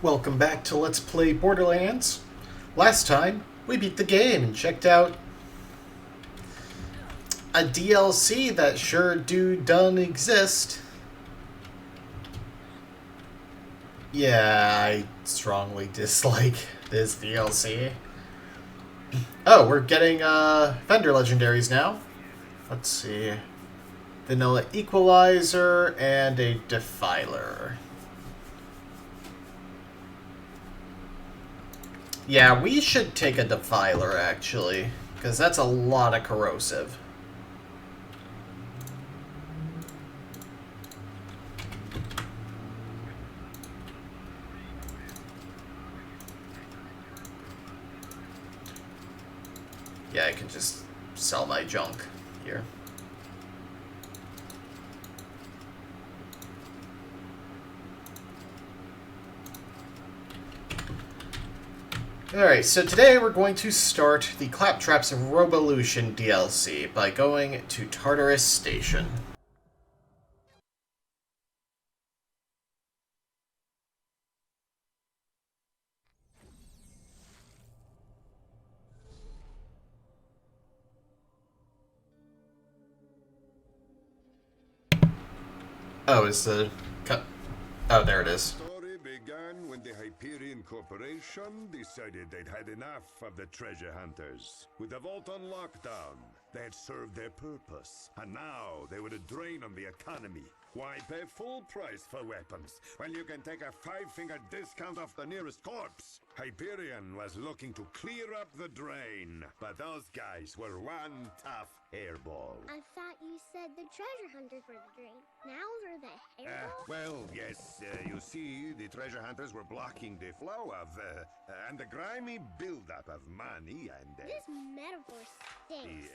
Welcome back to Let's Play Borderlands. Last time, we beat the game and checked out a DLC that sure do done exist. Yeah, I strongly dislike this DLC. Oh, we're getting Fender Legendaries now. Let's see. Vanilla Equalizer and a Defiler. Yeah, we should take a Defiler, actually, because that's a lot of corrosive. Yeah, I can just sell my junk here. Alright, so today we're going to start the Claptrap's Revolution DLC by going to Tartarus Station. Oh, is the cut? Oh, there it is. Story began when the Hyperion Corporation decided they'd had enough of the treasure hunters. With the vault on lockdown, they had served their purpose, and now they were a drain on the economy. Why pay full price for weapons when you can take a five-finger discount off the nearest corpse? Hyperion was looking to clear up the drain, but those guys were one tough hairball. I thought you said the treasure hunters were the drain. Now they're the hairball? Well, yes, you see, the treasure hunters were blocking the flow of, and the grimy buildup of money and, This metaphor stinks.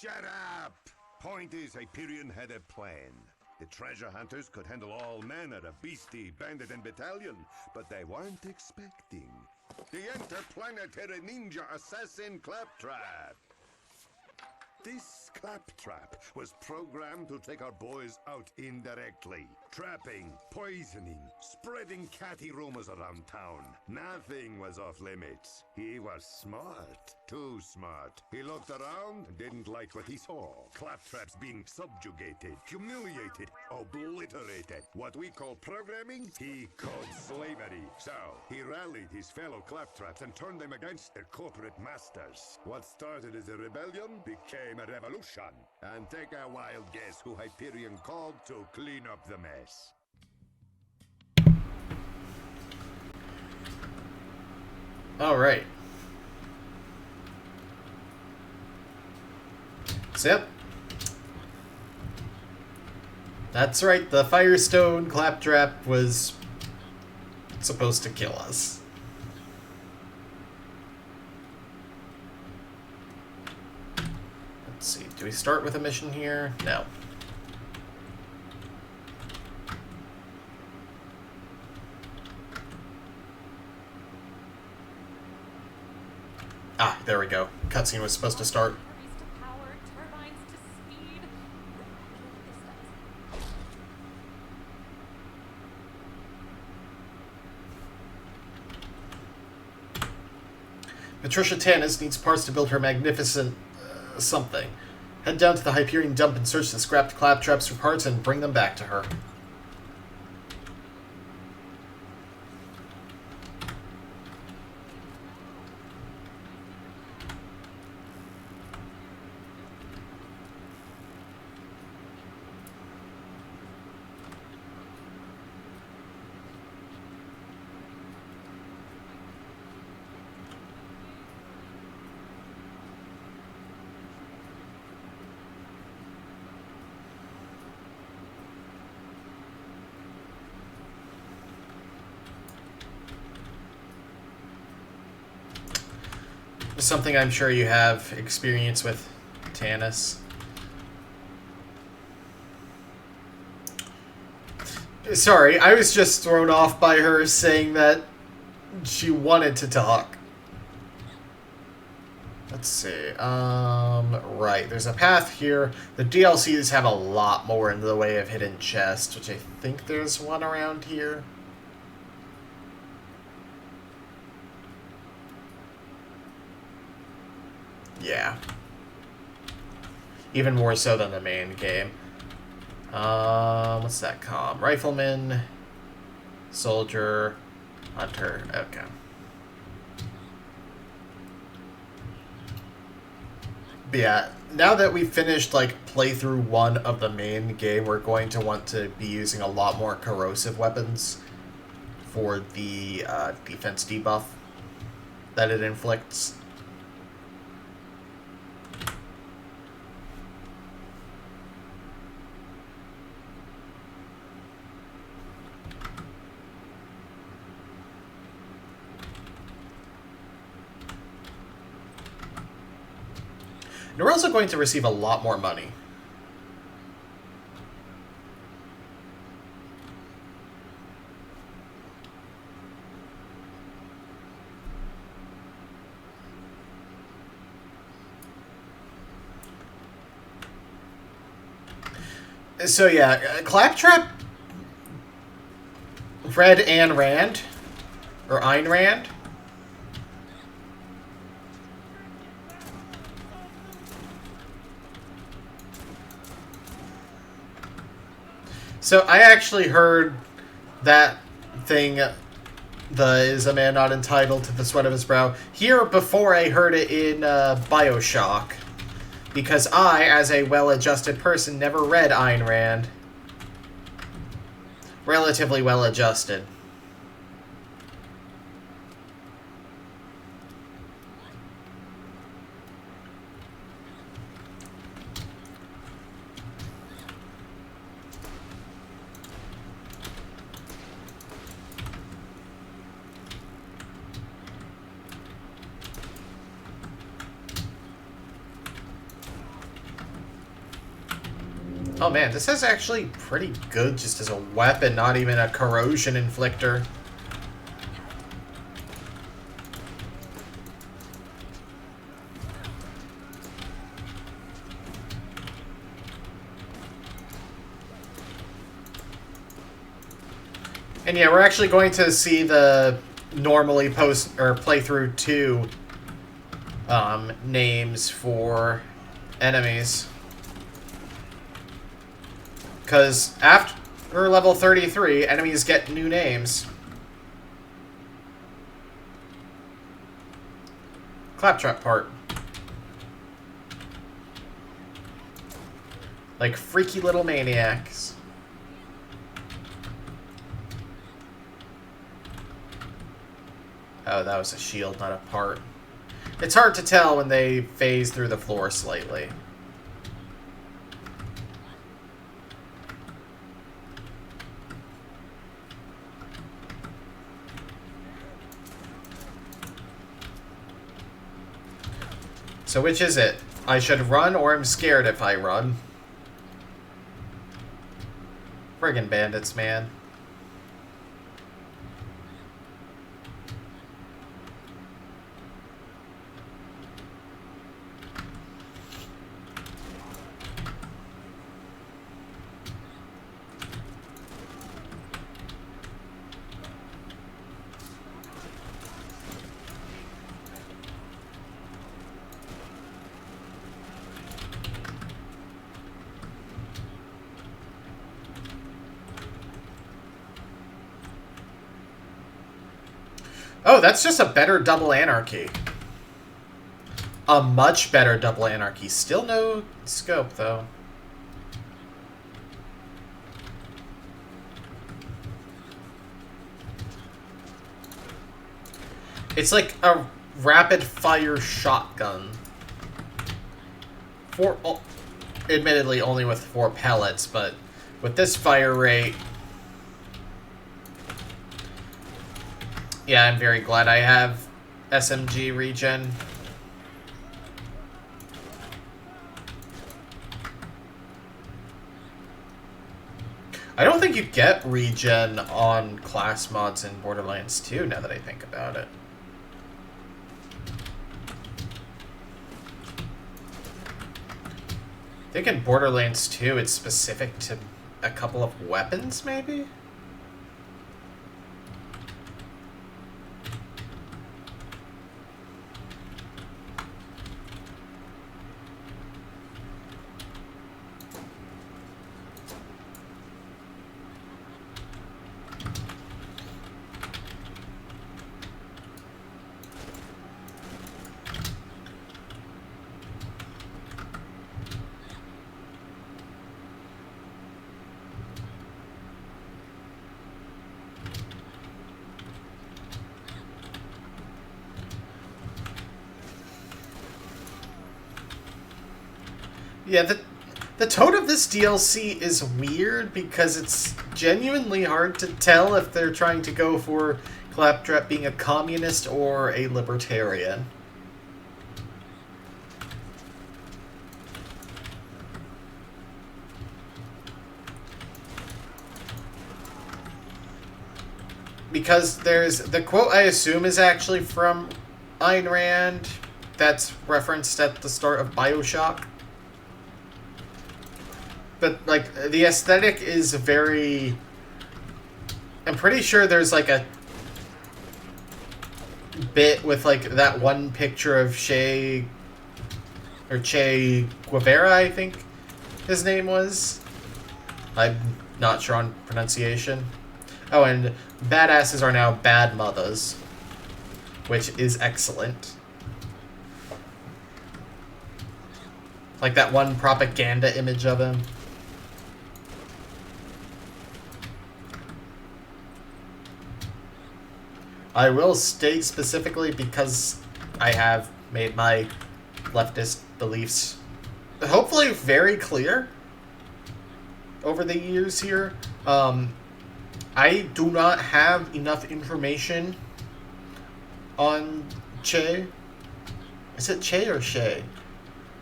Shut up! Point is, Hyperion had a plan. The treasure hunters could handle all manner of beastie, bandit, and battalion, but they weren't expecting the interplanetary ninja assassin Claptrap. This Claptrap was programmed to take our boys out indirectly. Trapping, poisoning, spreading catty rumors around town. Nothing was off limits. He was smart. Too smart. He looked around and didn't like what he saw. Claptraps being subjugated, humiliated, obliterated. What we call programming, he called slavery. So, he rallied his fellow Claptraps and turned them against their corporate masters. What started as a rebellion became a revolution. And take a wild guess who Hyperion called to clean up the mess. All right. Yep. That's right, the Firestone Claptrap was supposed to kill us. Let's see, do we start with a mission here? No. Ah, there we go. Cutscene was supposed to start. Patricia Tanis needs parts to build her magnificent something. Head down to the Hyperion dump and search the scrapped Claptraps for parts and bring them back to her. Something I'm sure you have experience with, Tanis. Sorry, I was just thrown off by her saying that she wanted to talk. Let's see. Right. There's a path here. The DLCs have a lot more in the way of hidden chests, which I think there's one around here. Yeah. Even more so than the main game. What's that comm? Rifleman, soldier, hunter. Okay. But yeah, now that we've finished like playthrough 1 of the main game, we're going to want to be using a lot more corrosive weapons for the defense debuff that it inflicts. And we're also going to receive a lot more money. So yeah, Claptrap read Ayn Rand, or Ayn Rand. So I actually heard that thing, the "is a man not entitled to the sweat of his brow," here before I heard it in Bioshock. Because I, as a well-adjusted person, never read Ayn Rand. Relatively well-adjusted. Oh man, this is actually pretty good just as a weapon, not even a corrosion inflictor. And yeah, we're actually going to see the normally post or playthrough 2 names for enemies. Because after level 33, enemies get new names. Claptrap part. Like freaky little maniacs. Oh, that was a shield, not a part. It's hard to tell when they phase through the floor slightly. So which is it? I should run or I'm scared if I run. Friggin' bandits, man. Oh, that's just a better double anarchy. A much better double anarchy. Still no scope, though. It's like a rapid-fire shotgun. Admittedly, only with 4 pellets, but with this fire rate... Yeah, I'm very glad I have SMG regen. I don't think you get regen on class mods in Borderlands 2, now that I think about it. I think in Borderlands 2 it's specific to a couple of weapons, maybe? Yeah, the tone of this DLC is weird because it's genuinely hard to tell if they're trying to go for Claptrap being a communist or a libertarian. Because there's the quote I assume is actually from Ayn Rand that's referenced at the start of BioShock. But, like, the aesthetic is very... I'm pretty sure there's, like, a bit with, like, that one picture of Che Guevara, I think his name was. I'm not sure on pronunciation. Oh, and badasses are now bad mothers, which is excellent. Like that one propaganda image of him. I will state specifically, because I have made my leftist beliefs hopefully very clear over the years here. I do not have enough information on Che. Is it Che or Shay?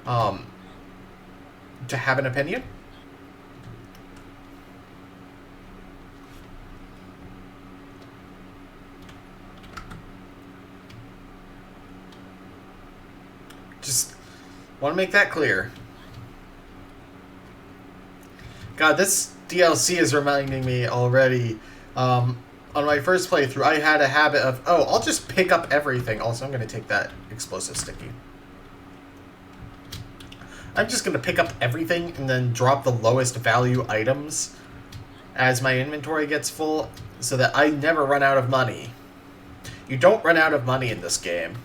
To have an opinion. Just want to make that clear. God, this DLC is reminding me already. On my first playthrough, I had a habit of, oh, I'll just pick up everything. Also, I'm going to take that explosive sticky. I'm just going to pick up everything and then drop the lowest value items as my inventory gets full so that I never run out of money. You don't run out of money in this game.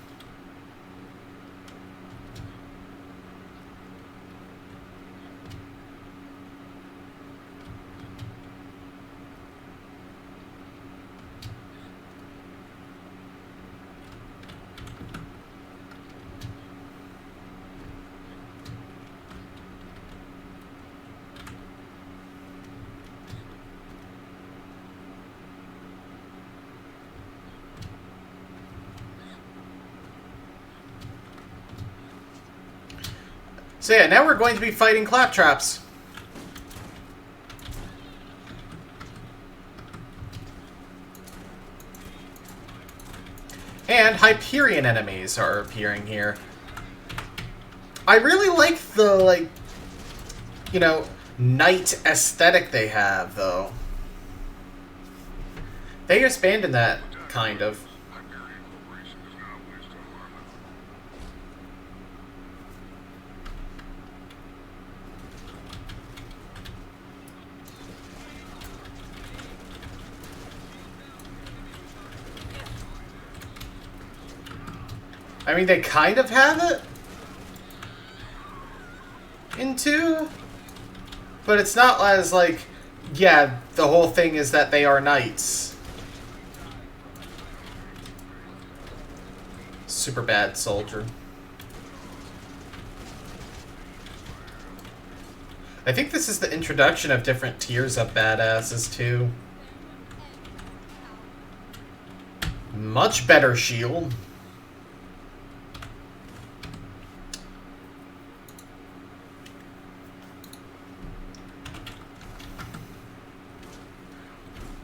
So yeah, now we're going to be fighting Claptraps. And Hyperion enemies are appearing here. I really like the, like, you know, night aesthetic they have, though. They expanded that, kind of. I mean, they kind of have it in 2, but it's not as, like, yeah, the whole thing is that they are knights. Super bad soldier. I think this is the introduction of different tiers of badasses, too. Much better shield.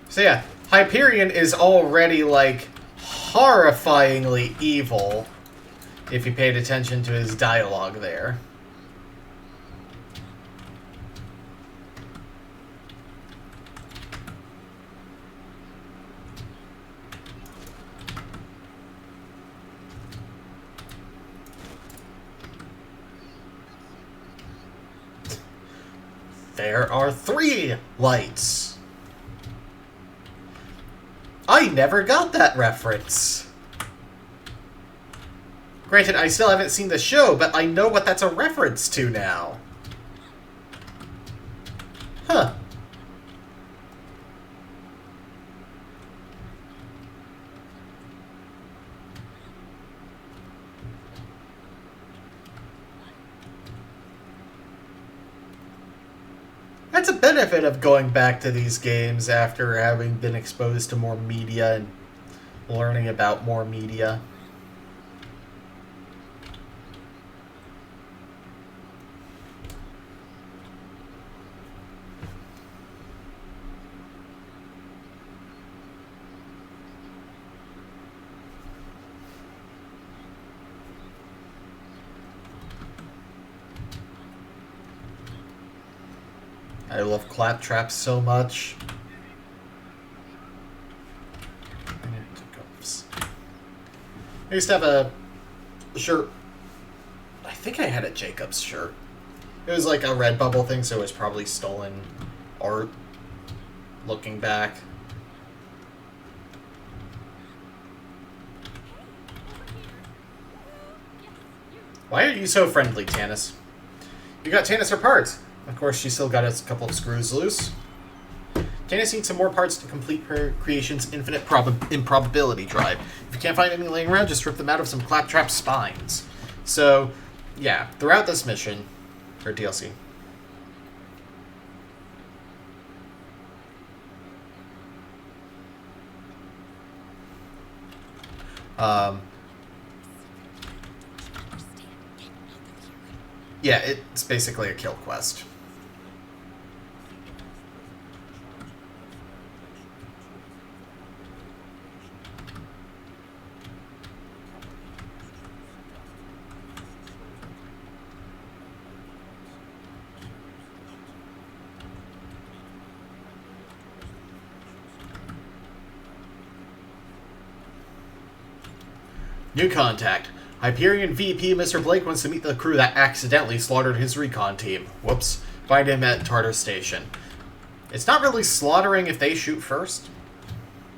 So yeah, Hyperion is already, like, horrifyingly evil if you paid attention to his dialogue there. There are 3 lights. I never got that reference. Granted, I still haven't seen the show, but I know what that's a reference to now. Huh. That's a benefit of going back to these games after having been exposed to more media and learning about more media. I love Claptrap so much. I used to have a shirt. I think I had a Jacobs shirt. It was like a Redbubble thing, so it was probably stolen art. Looking back. Why are you so friendly, Tannis? You got Tannis her parts. Of course, she still got a couple of screws loose. Tannis needs some more parts to complete her creation's infinite improbability drive. If you can't find any laying around, just strip them out of some Claptrap spines. So, yeah, throughout this mission, or DLC. Yeah, it's basically a kill quest. New contact. Hyperion VP Mr. Blake wants to meet the crew that accidentally slaughtered his recon team. Whoops. Find him at Tartar Station. It's not really slaughtering if they shoot first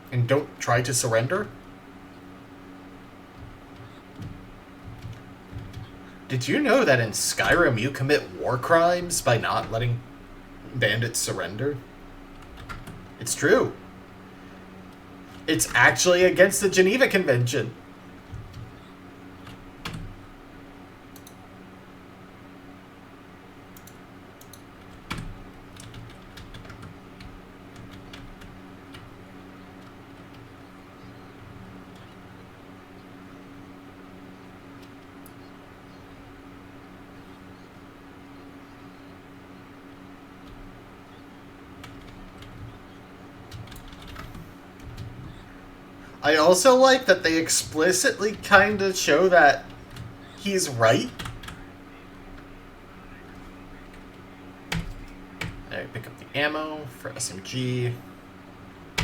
and don't try to surrender. Did you know that in Skyrim you commit war crimes by not letting bandits surrender? It's true. It's actually against the Geneva Convention. I also like that they explicitly kind of show that he's right. Alright, pick up the ammo for SMG,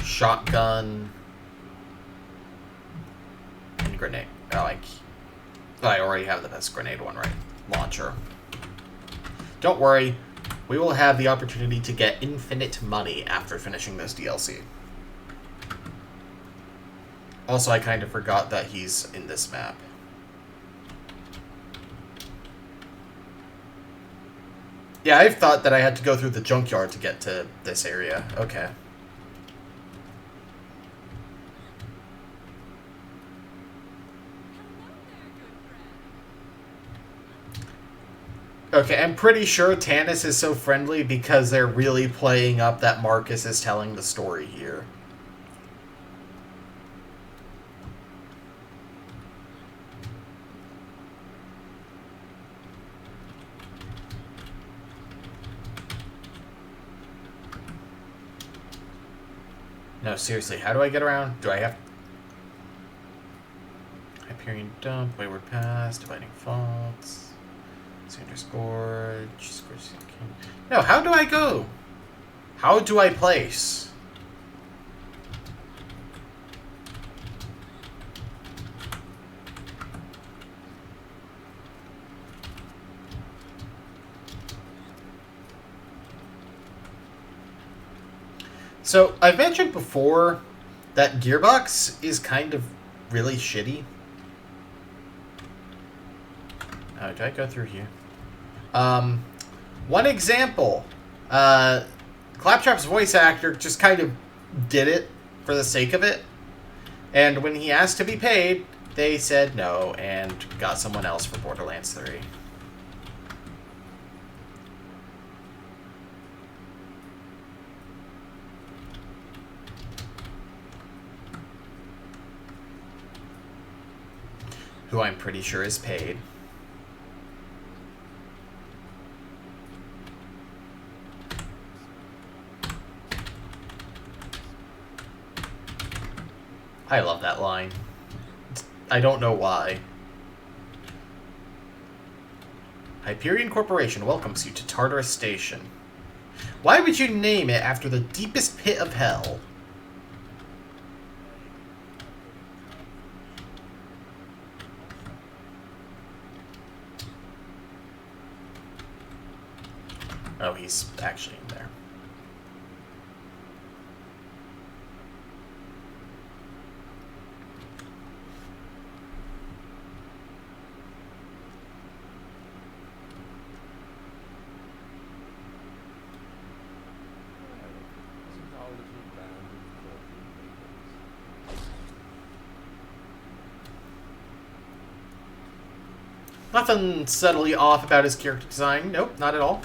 shotgun, and grenade. I already have the best grenade one, right? Launcher. Don't worry, we will have the opportunity to get infinite money after finishing this DLC. Also, I kind of forgot that he's in this map. Yeah, I thought that I had to go through the junkyard to get to this area. Okay. Okay, I'm pretty sure Tannis is so friendly because they're really playing up that Marcus is telling the story here. No, seriously, how do I get around? Do I have... Hyperion Dump, Wayward Pass, Dividing Faults, Sanders Gorge, No, how do I go? How do I place? So, I've mentioned before that Gearbox is kind of really shitty. Oh, do I go through here? One example. Claptrap's voice actor just kind of did it for the sake of it. And when he asked to be paid, they said no and got someone else for Borderlands 3. who I'm pretty sure is paid. I love that line. I don't know why. Hyperion Corporation welcomes you to Tartarus Station. Why would you name it after the deepest pit of hell? Oh, he's actually in there. Nothing subtly off about his character design. Nope, not at all.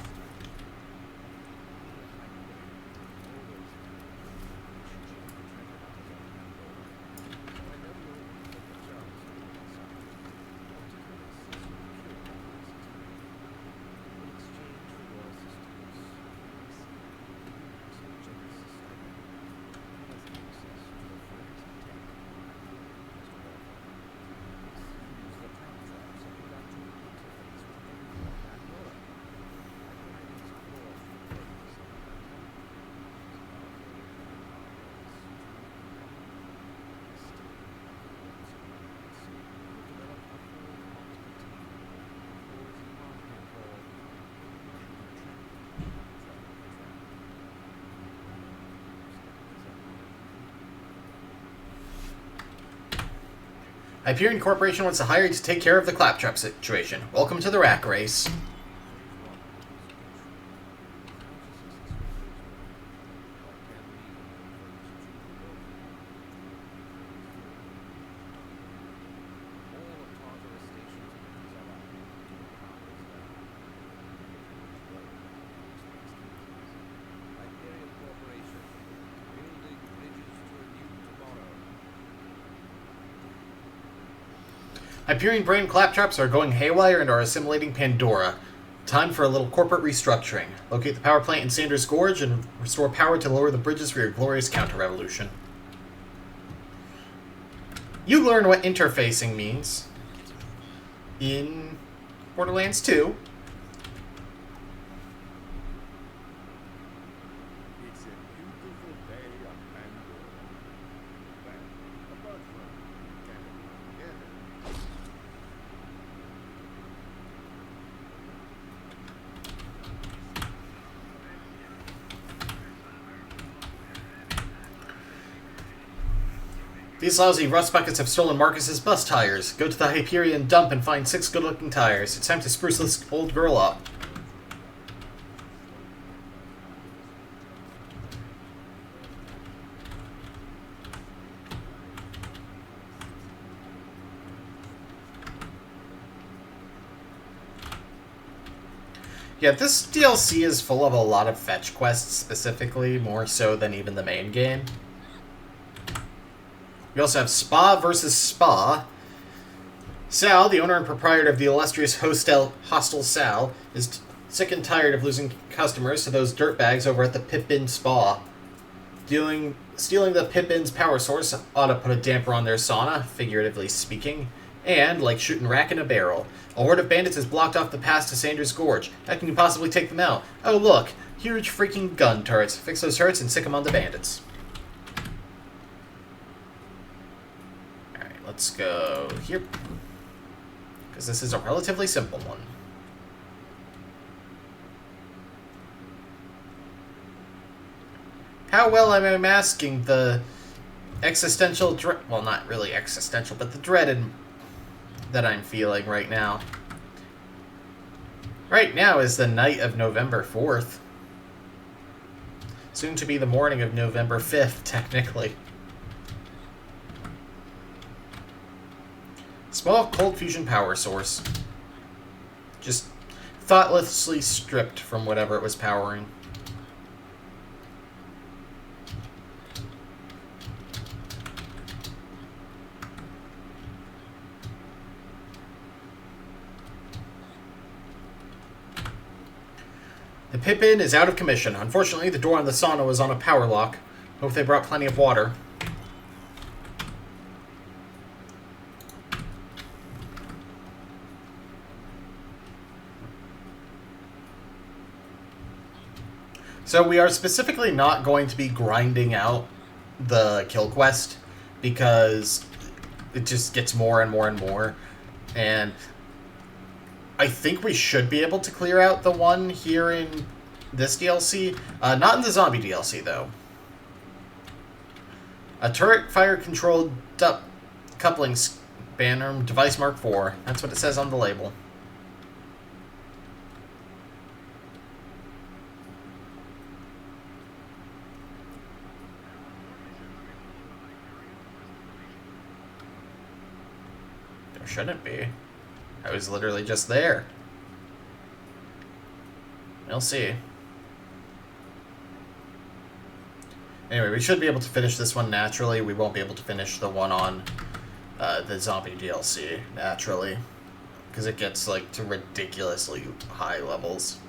Hyperion Corporation wants to hire you to take care of the Claptrap situation. Welcome to the rack race. Hyperion brain claptraps are going haywire and are assimilating Pandora. Time for a little corporate restructuring. Locate the power plant in Sanders Gorge and restore power to lower the bridges for your glorious counter-revolution. You learn what interfacing means in Borderlands 2. It's a beautiful day on Pandora. Well, apart from together. These lousy rust buckets have stolen Marcus's bus tires. Go to the Hyperion dump and find 6 good-looking tires. It's time to spruce this old girl up. Yeah, this DLC is full of a lot of fetch quests, specifically, more so than even the main game. We also have Spa versus Spa. Sal, the owner and proprietor of the illustrious Hostel Sal, is sick and tired of losing customers to those dirtbags over at the Pip-Bin Spa. Stealing the Pip-Bin's power source ought to put a damper on their sauna, figuratively speaking. And, like shooting rack in a barrel, a horde of bandits has blocked off the pass to Sanders Gorge. How can you possibly take them out? Oh look, huge freaking gun turrets. Fix those turrets and sick them on the bandits. Let's go here, because this is a relatively simple one. How well am I masking the existential dread? Well, not really existential, but the dread that I'm feeling right now. Right now is the night of November 4th. Soon to be the morning of November 5th, technically. Small cold fusion power source. Just thoughtlessly stripped from whatever it was powering. The Pippin is out of commission. Unfortunately, the door on the sauna was on a power lock. Hope they brought plenty of water. So we are specifically not going to be grinding out the kill quest because it just gets more and more and more. And I think we should be able to clear out the one here in this DLC. Not in the zombie DLC, though. A turret fire controlled coupling spanner device Mark IV. That's what it says on the label. There shouldn't be. I was literally just there. We'll see. Anyway, we should be able to finish this one naturally. We won't be able to finish the one on the zombie DLC naturally, because it gets like to ridiculously high levels.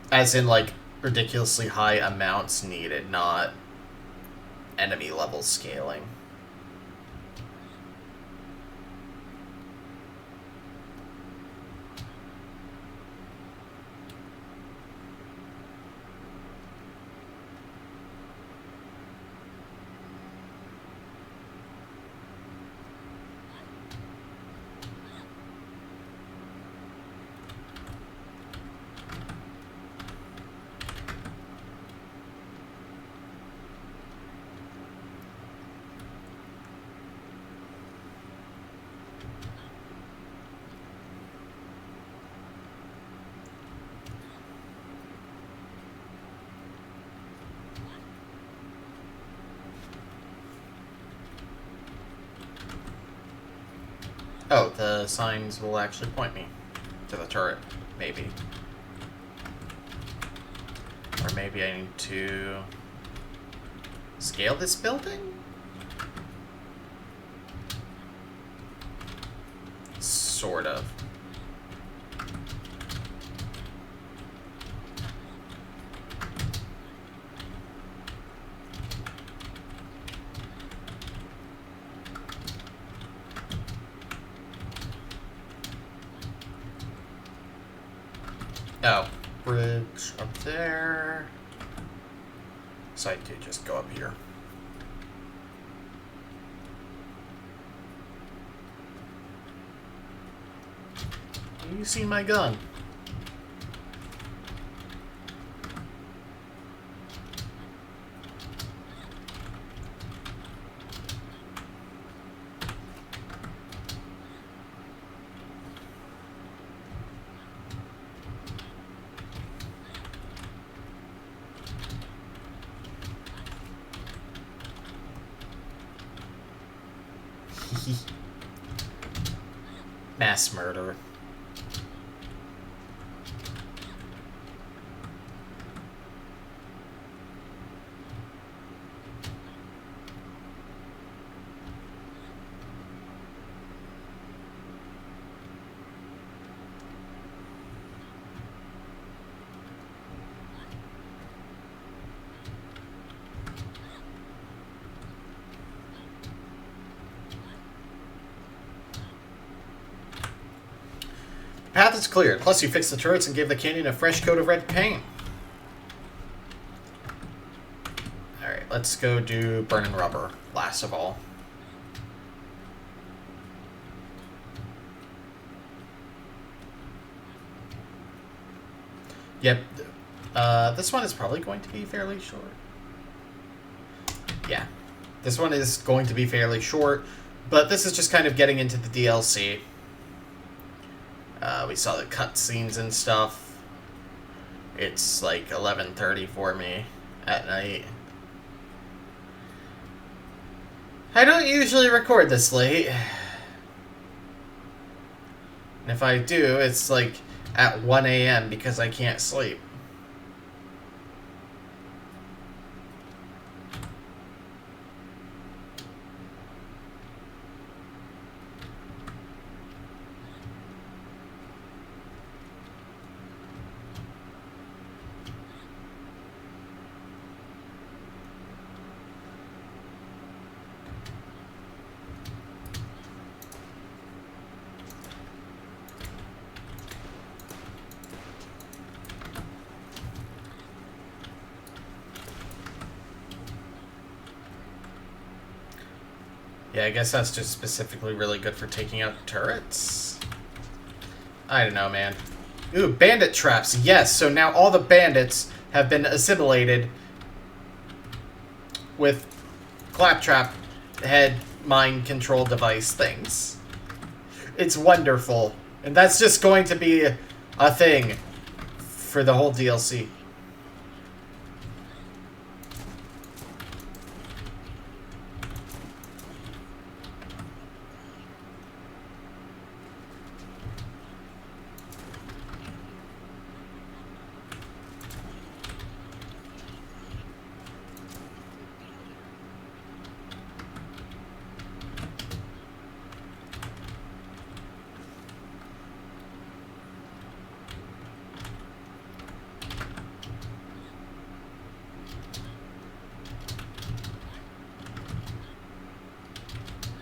As in like ridiculously high amounts needed, not enemy level scaling. Oh, the signs will actually point me to the turret, maybe. Or maybe I need to scale this building? Sort of. Oh, bridge up there. So I could just go up here. You see my gun? Mass murder. Path is cleared. Plus, you fixed the turrets and gave the canyon a fresh coat of red paint. Alright, let's go do burning rubber, last of all. Yep. This one is probably going to be fairly short. Yeah. This one is going to be fairly short, but this is just kind of getting into the DLC. We saw the cutscenes and stuff. It's like 11:30 for me at night. I don't usually record this late. And if I do, it's like at 1 a.m. because I can't sleep. Yeah, I guess that's just specifically really good for taking out turrets. I don't know, man. Ooh, bandit traps. Yes, so now all the bandits have been assimilated with Claptrap head mind control device things. It's wonderful. And that's just going to be a thing for the whole DLC.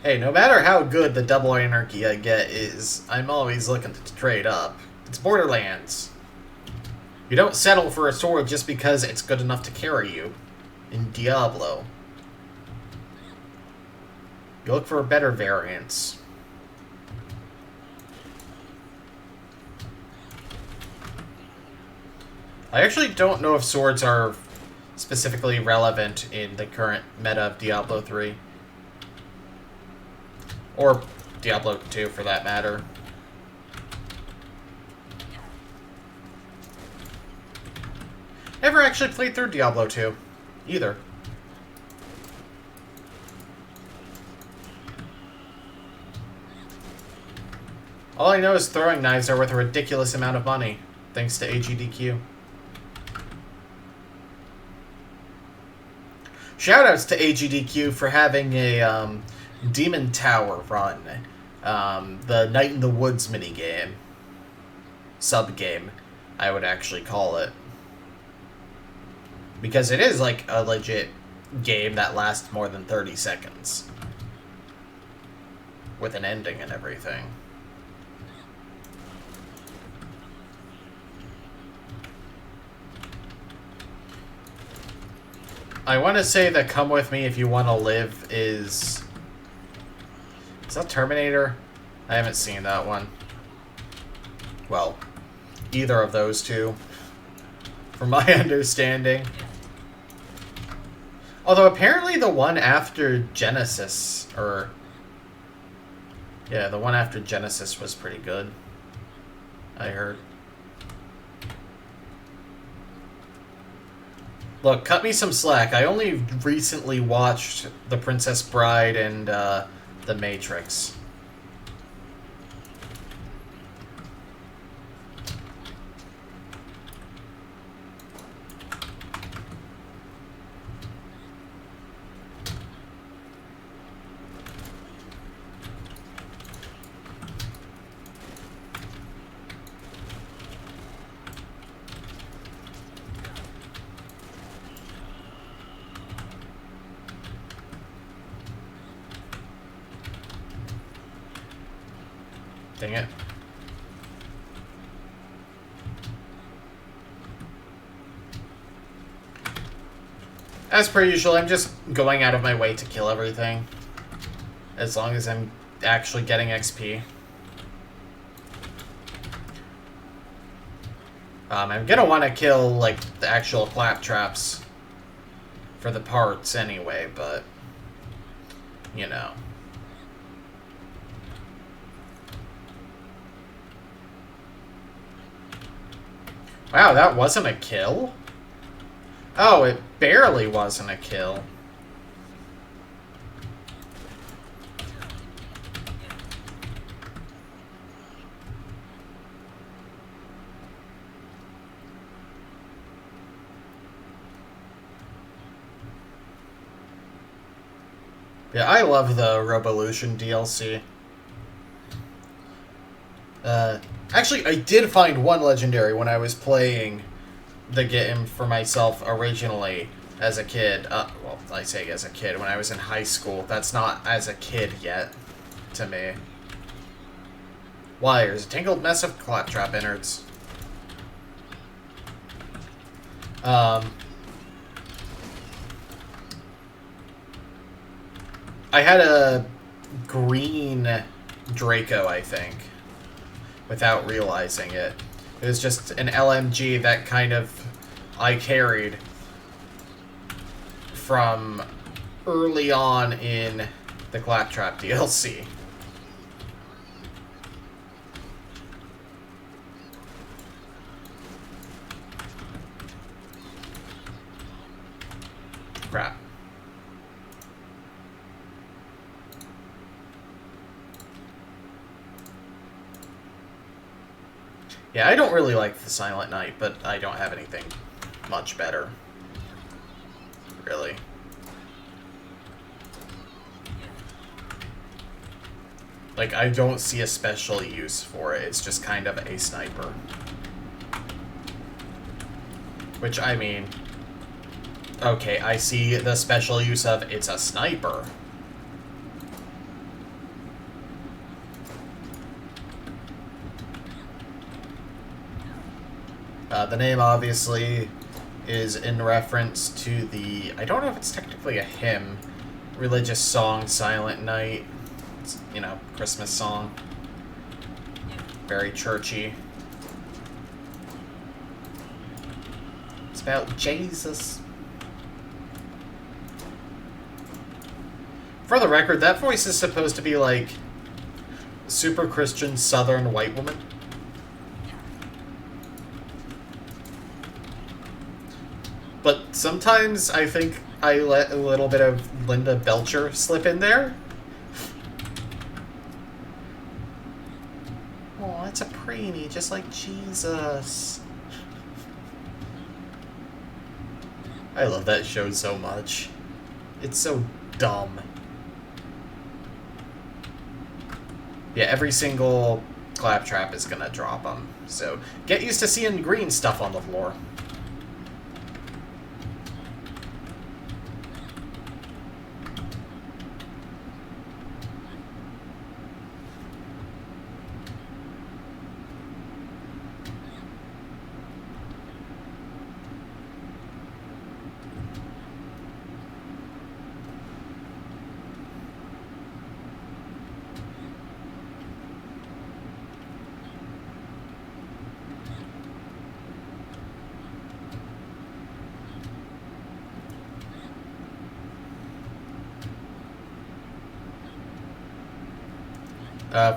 Hey, no matter how good the double anarchy I get is, I'm always looking to trade up. It's Borderlands. You don't settle for a sword just because it's good enough to carry you. In Diablo. You look for better variants. I actually don't know if swords are specifically relevant in the current meta of Diablo 3. Or Diablo 2, for that matter. Never actually played through Diablo 2, either. All I know is throwing knives are worth a ridiculous amount of money, thanks to AGDQ. Shoutouts to AGDQ for having a Demon Tower run. The Night in the Woods minigame. Sub-game, I would actually call it. Because it is like a legit game that lasts more than 30 seconds. With an ending and everything. I want to say that Come With Me If You Want to Live is... Is that Terminator? I haven't seen that one. Well, either of those two. From my understanding. Although apparently the one after Genesis, or... Yeah, the one after Genesis was pretty good. I heard. Look, cut me some slack. I only recently watched The Princess Bride and The Matrix. Dang it. As per usual, I'm just going out of my way to kill everything. As long as I'm actually getting XP. I'm gonna want to kill, like, the actual Claptraps for the parts anyway, but... You know. Wow, that wasn't a kill? Oh, it barely wasn't a kill. Yeah, I love the Revolution DLC. Actually, I did find one legendary when I was playing the game for myself originally as a kid. Well, I say as a kid, when I was in high school. That's not as a kid yet, to me. Wires. A tangled mess of Claptrap innards. I had a green Draco, I think, without realizing it. It was just an LMG that kind of I carried from early on in the Claptrap DLC. Crap. Yeah, I don't really like the Silent Night, but I don't have anything much better. Really. Like, I don't see a special use for it. It's just kind of a sniper. Which, I mean... Okay, I see the special use of it's a sniper. The name, obviously, is in reference to the... I don't know if it's technically a hymn. Religious song, Silent Night. It's, you know, Christmas song. Very churchy. It's about Jesus. For the record, that voice is supposed to be like super Christian Southern white woman. But sometimes I think I let a little bit of Linda Belcher slip in there. Oh, it's a preemie, just like Jesus. I love that show so much. It's so dumb. Yeah, every single Claptrap is gonna drop them. So get used to seeing green stuff on the floor.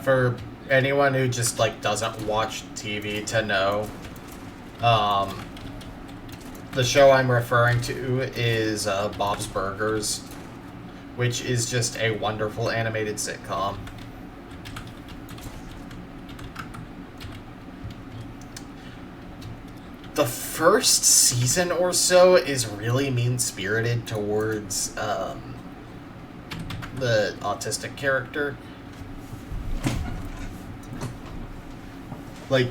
For anyone who just, like, doesn't watch TV to know, the show I'm referring to is Bob's Burgers, which is just a wonderful animated sitcom. The first season or so is really mean-spirited towards the autistic character. Like,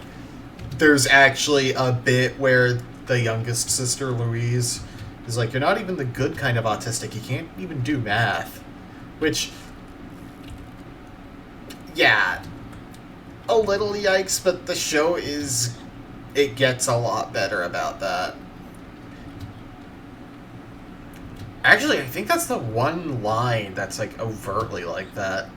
there's actually a bit where the youngest sister, Louise, is like, you're not even the good kind of autistic. You can't even do math. Which, yeah, a little yikes, but the show is... It gets a lot better about that. Actually, I think that's the one line that's, like, overtly like that.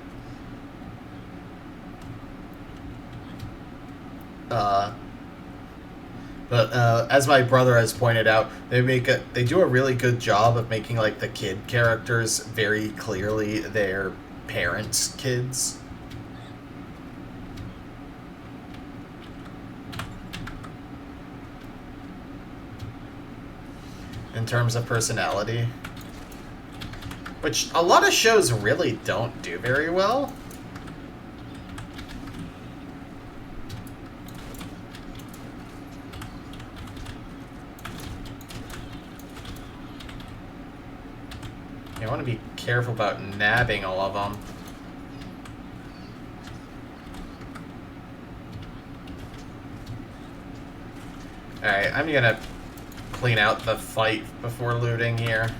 But as my brother has pointed out, they do a really good job of making, like, the kid characters very clearly their parents' kids. In terms of personality. Which a lot of shows really don't do very well. I want to be careful about nabbing all of them. Alright, I'm gonna clean out the fight before looting here.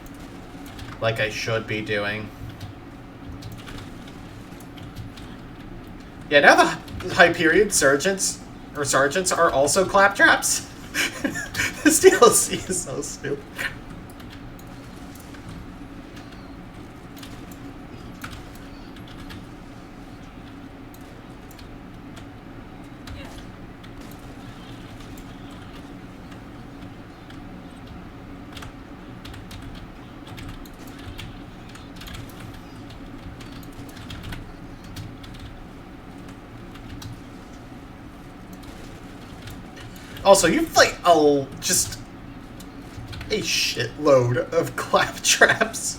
Like I should be doing. Yeah, now the Hyperion sergeants are also Claptraps. This DLC is so stupid. Also, you've like just a shitload of claptraps.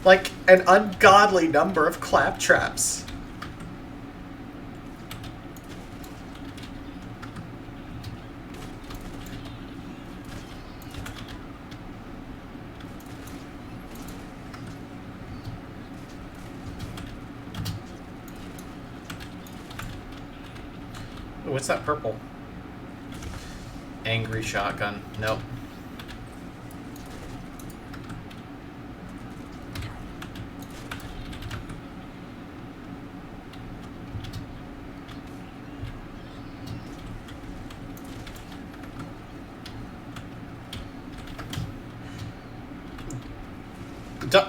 Like an ungodly number of claptraps. Ooh, what's that purple? Angry shotgun. Nope.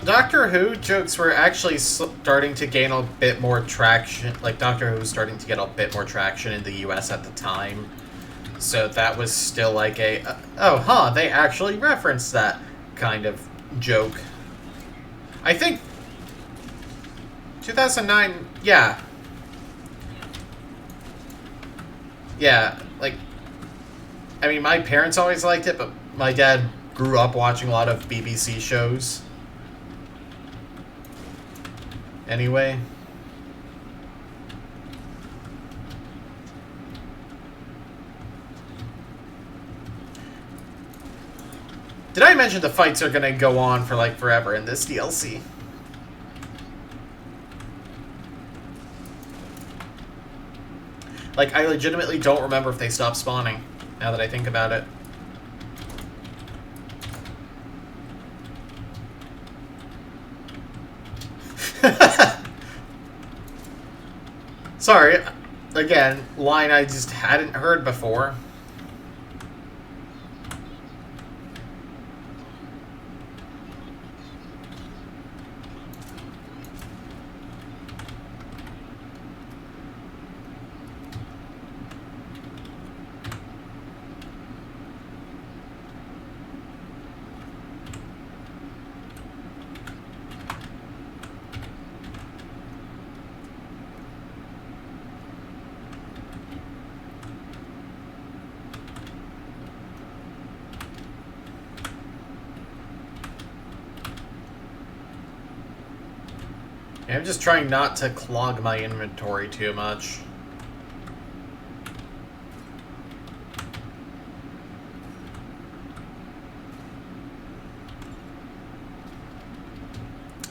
Doctor Who jokes were actually starting to gain a bit more traction. Like, Doctor Who was starting to get a bit more traction in the US at the time. So that was still like a, oh, huh, they actually referenced that kind of joke. I think 2009, yeah. Yeah, like, I mean, my parents always liked it, but my dad grew up watching a lot of BBC shows. Anyway. Did I mention the fights are gonna go on for like forever in this DLC? Like, I legitimately don't remember if they stopped spawning, now that I think about it. Sorry, again, line I just hadn't heard before. I'm just trying not to clog my inventory too much.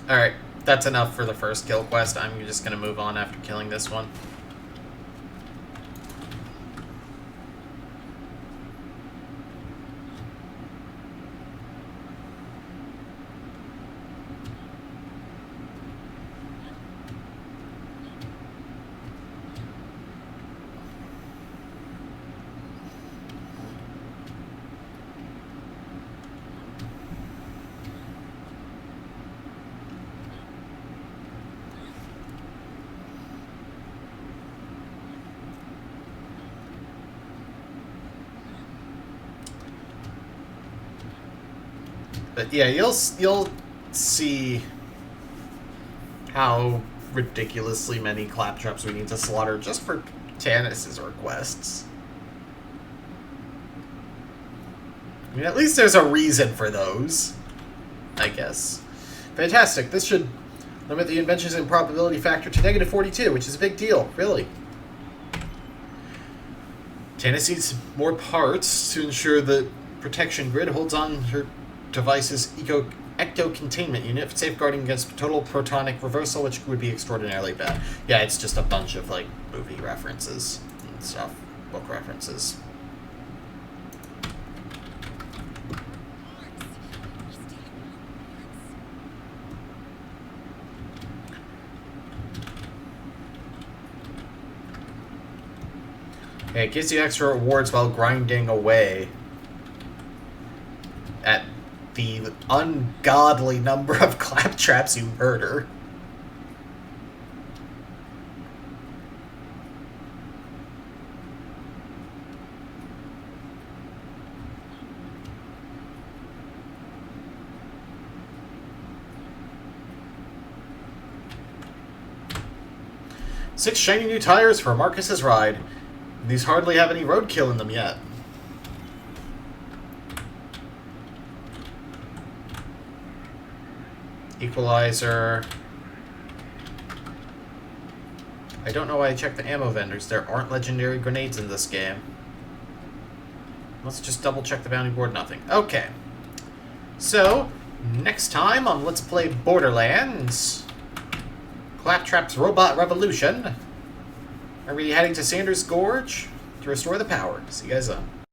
Alright, that's enough for the first kill quest. I'm just gonna move on after killing this one. But yeah, you'll see how ridiculously many claptraps we need to slaughter just for Tannis's requests. I mean, at least there's a reason for those, I guess. Fantastic. This should limit the invention's improbability factor to -42, which is a big deal, really. Tannis needs more parts to ensure the protection grid holds on her device's ecto-containment unit, safeguarding against total protonic reversal, which would be extraordinarily bad. Yeah, it's just a bunch of, like, movie references and stuff. Book references. Okay, it gives you extra rewards while grinding away at the ungodly number of claptraps you murder. 6 shiny new tires for Marcus's ride. These hardly have any roadkill in them yet. Equalizer. I don't know why I checked the ammo vendors. There aren't legendary grenades in this game. Let's just double check the bounty board. Nothing. Okay. So, next time on Let's Play Borderlands, Claptrap's Robot Revolution, are we heading to Sanders Gorge to restore the power? See you guys then.